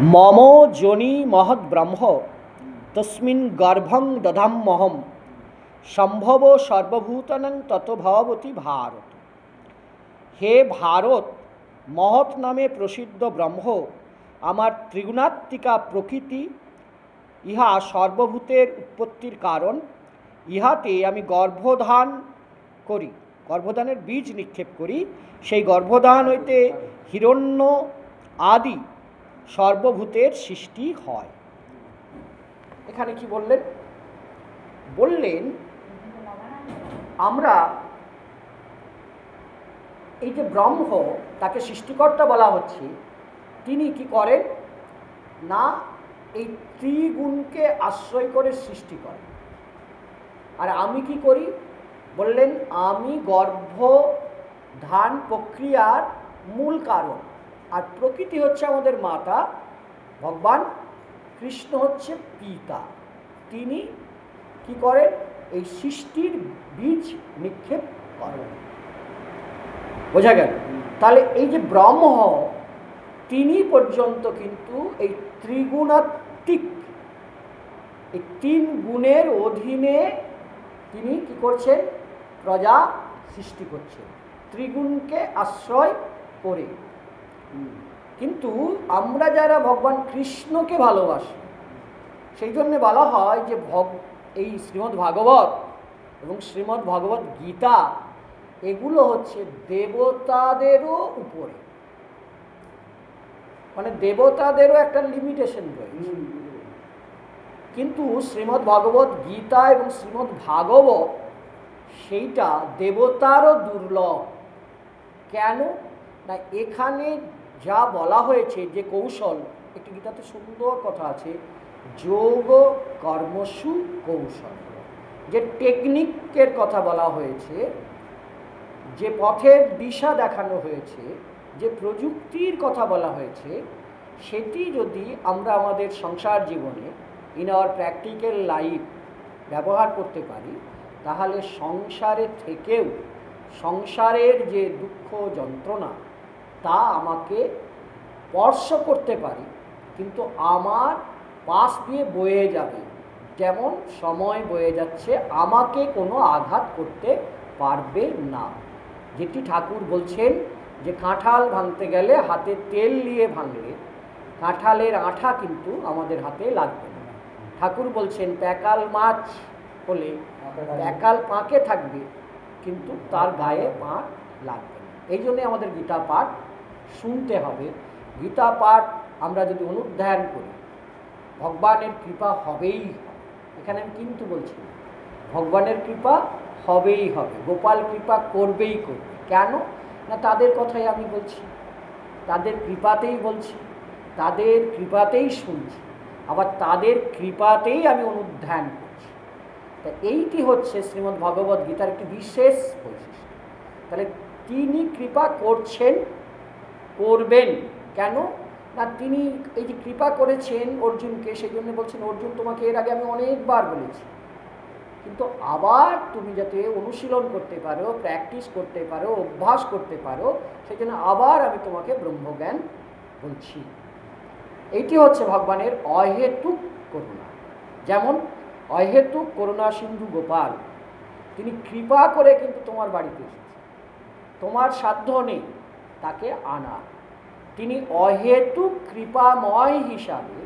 मम जोनि महद्ब्रह्म तस्मिन् गर्भं दधाम्यहं সম্ভব সর্বভূতানাং তত ভবতি ভারত। হে ভারত, মহৎ নামে প্রসিদ্ধ ব্রহ্ম আমার ত্রিগুণাত্মিকা প্রকৃতি, ইহা সর্বভূতের উৎপত্তির কারণ। ইহাতে আমি গর্ভধান করি, গর্ভধানের বীজ নিক্ষেপ করি। সেই গর্ভধান হইতে হিরণ্য আদি সর্বভূতের সৃষ্টি হয়। এখানে কি বললেন? বললেন আমরা এই যে ব্রহ্ম, তাকে সৃষ্টিকর্তা বলা হচ্ছে, তিনি কি করেন না এই ত্রিগুণকে আশ্রয় করে সৃষ্টি করেন। আর আমি কি করি? বললেন আমি গর্ভধান প্রক্রিয়ার মূল কারণ। আর প্রকৃতি হচ্ছে আমাদের মাতা, ভগবান কৃষ্ণ হচ্ছে পিতা। তিনি কি করেন? এই সৃষ্টির বীজ নিক্ষেপ করেন। বোঝা গেল? তাহলে এই যে ব্রহ্ম, তিনি পর্যন্ত কিন্তু এই ত্রিগুণাত্মিক, এই তিন গুণের অধীনে তিনি কি করছেন? প্রজা সৃষ্টি করছেন, ত্রিগুণকে আশ্রয় করে। কিন্তু আমরা যারা ভগবান কৃষ্ণকে ভালোবাসি, সেই জন্য বলা হয় যে এই শ্রীমদ্ ভাগবত এবং শ্রীমদ্ ভগবত গীতা এগুলো হচ্ছে দেবতাদেরও উপরে, মানে দেবতাদেরও একটা লিমিটেশন রয়েছে। কিন্তু শ্রীমদ্ ভগবত গীতা এবং শ্রীমদ্ ভাগবত সেইটা দেবতারও দুর্লভ। কেন না এখানে যা বলা হয়েছে, যে কৌশল, একটি গীতাতে সুন্দর কথা আছে, যোগ কর্মসু কৌশল, যে টেকনিকের কথা বলা হয়েছে, যে পথের দিশা দেখানো হয়েছে, যে প্রযুক্তির কথা বলা হয়েছে, সেটি যদি আমরা আমাদের সংসার জীবনে ইন আওয়ার প্র্যাকটিক্যাল লাইফ ব্যবহার করতে পারি, তাহলে সংসারে থেকেও সংসারের যে দুঃখ যন্ত্রণা তা আমাকে স্পর্শ করতে পারি, কিন্তু আমার পাশ দিয়ে বয়ে যাবে, যেমন সময় বয়ে যাচ্ছে, আমাকে কোনো আঘাত করতে পারবে না। যেটি ঠাকুর বলছেন যে কাঁঠাল ভাঙতে গেলে হাতে তেল নিয়ে ভাঙলে কাঁঠালের আঠা কিন্তু আমাদের হাতে লাগবে না। ঠাকুর বলছেন প্যাকাল মাছ হলে প্যাকাল পাকে থাকবে, কিন্তু তার গায়ে পাক লাগবে না। এই জন্যে আমাদের গীতা পাঠ শুনতে হবে। গীতা পাঠ আমরা যদি অনুধ্যান করি, ভগবানের কৃপা হবেই হবে। এখানে আমি কিন্তু বলছি ভগবানের কৃপা হবেই হবে, গোপাল কৃপা করবেই করবে। কেন না তাদের কথাই আমি বলছি, তাদের কৃপাতেই বলছি, তাদের কৃপাতেই শুনছি, আবার তাদের কৃপাতেই আমি অনুধ্যান করছি। তা এইটি হচ্ছে শ্রীমদ্ ভগবদ্ গীতার একটি বিশেষ বৈশিষ্ট্য। তাহলে তিনি কৃপা করছেন, করবেন। কেন না তিনি এই যে কৃপা করেছেন অর্জুনকে, সেই জন্য বলছেন অর্জুন তোমাকে এর আগে আমি অনেকবার বলেছি, কিন্তু আবার তুমি যাতে অনুশীলন করতে পারো, প্র্যাকটিস করতে পারো, অভ্যাস করতে পারো, সেই জন্য আবার আমি তোমাকে ব্রহ্মজ্ঞান বলছি। এইটি হচ্ছে ভগবানের অহেতুক করুণা। যেমন অহেতুক করুণা সিন্ধু গোপাল, তিনি কৃপা করে কিন্তু তোমার বাড়িতে এসেছেন, তোমার সাধ্য নেই তাকে আনা। তিনি অহেতুক কৃপাময় হিসাবে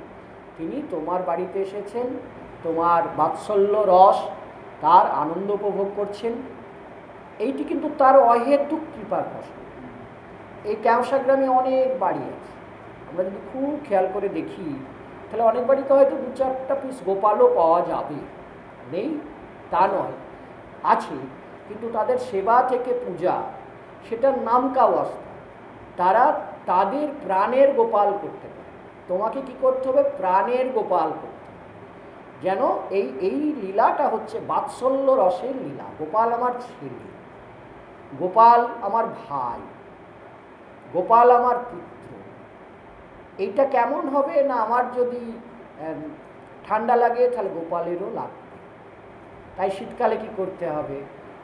তিনি তোমার বাড়িতে এসেছেন, তোমার বাৎসল্য রস, তার আনন্দ উপভোগ করছেন। এইটি কিন্তু তার অহেতুক কৃপার ফসল। এই ক্যামসাগ্রামে অনেক বাড়ি আছে, আমরা যদি খুব খেয়াল করে দেখি তাহলে অনেক বাড়িতে হয়তো 2-4টা পিস গোপালও পাওয়া যাবে, নেই তা নয়, আছে, কিন্তু তাদের সেবা থেকে পূজা সেটার নামকা অবস্থা। তারা তাদের প্রাণের গোপাল করতে পারে। তোমাকে কি করতে হবে? প্রাণের গোপাল করতে হবে। যেন এই লীলাটা হচ্ছে বাৎসল্য রসের লীলা। গোপাল আমার ছেলে, গোপাল আমার ভাই, গোপাল আমার পুত্র। এইটা কেমন হবে না, আমার যদি ঠান্ডা লাগে তাহলে গোপালেরও লাগবে। তাই শীতকালে কি করতে হবে?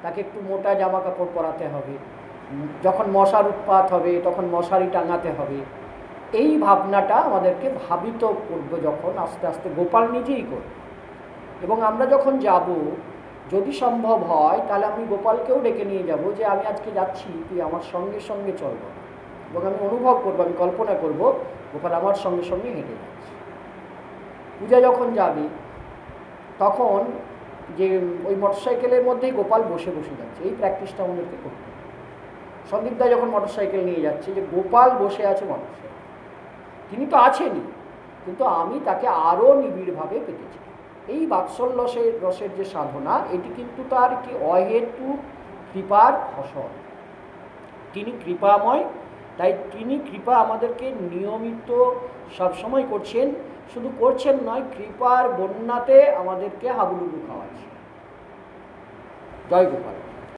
তাকে একটু মোটা জামা কাপড় পরাতে হবে, যখন মশার উৎপাত হবে তখন মশারি টাঙাতে হবে, এই ভাবনাটা আমাদেরকে ভাবিত করবে যখন আস্তে আস্তে গোপাল নিজেই করবে। এবং আমরা যখন যাব, যদি সম্ভব হয় তাহলে আমি গোপালকেও ডেকে নিয়ে যাব যে আমি আজকে যাচ্ছি, তুই আমার সঙ্গে সঙ্গে চলব। এবং আমি অনুভব করবো, আমি কল্পনা করব গোপাল আমার সঙ্গে সঙ্গে হেঁটে যাচ্ছে। পূজা যখন যাবে তখন যে ওই মোটরসাইকেলের মধ্যেই গোপাল বসে বসে যাচ্ছে, এই প্র্যাকটিসটা আমাদেরকে করতে হবে। সন্দীপদা যখন মোটরসাইকেল নিয়ে যাচ্ছে, যে গোপাল বসে আছে মোটরসাইকেল, তিনি তো আছেনই, কিন্তু আমি তাকে আরও নিবিড়ভাবে পেতেছি। এই বাৎসল্য রসের যে সাধনা, এটি কিন্তু তার কি অহেতুক কৃপার ফসল। তিনি কৃপাময়, তাই তিনি কৃপা আমাদেরকে নিয়মিত সবসময় করছেন। শুধু করছেন নয়, কৃপার বন্যাতে আমাদেরকে হাবুডুবু খাওয়াচ্ছে। জয় গোপাল।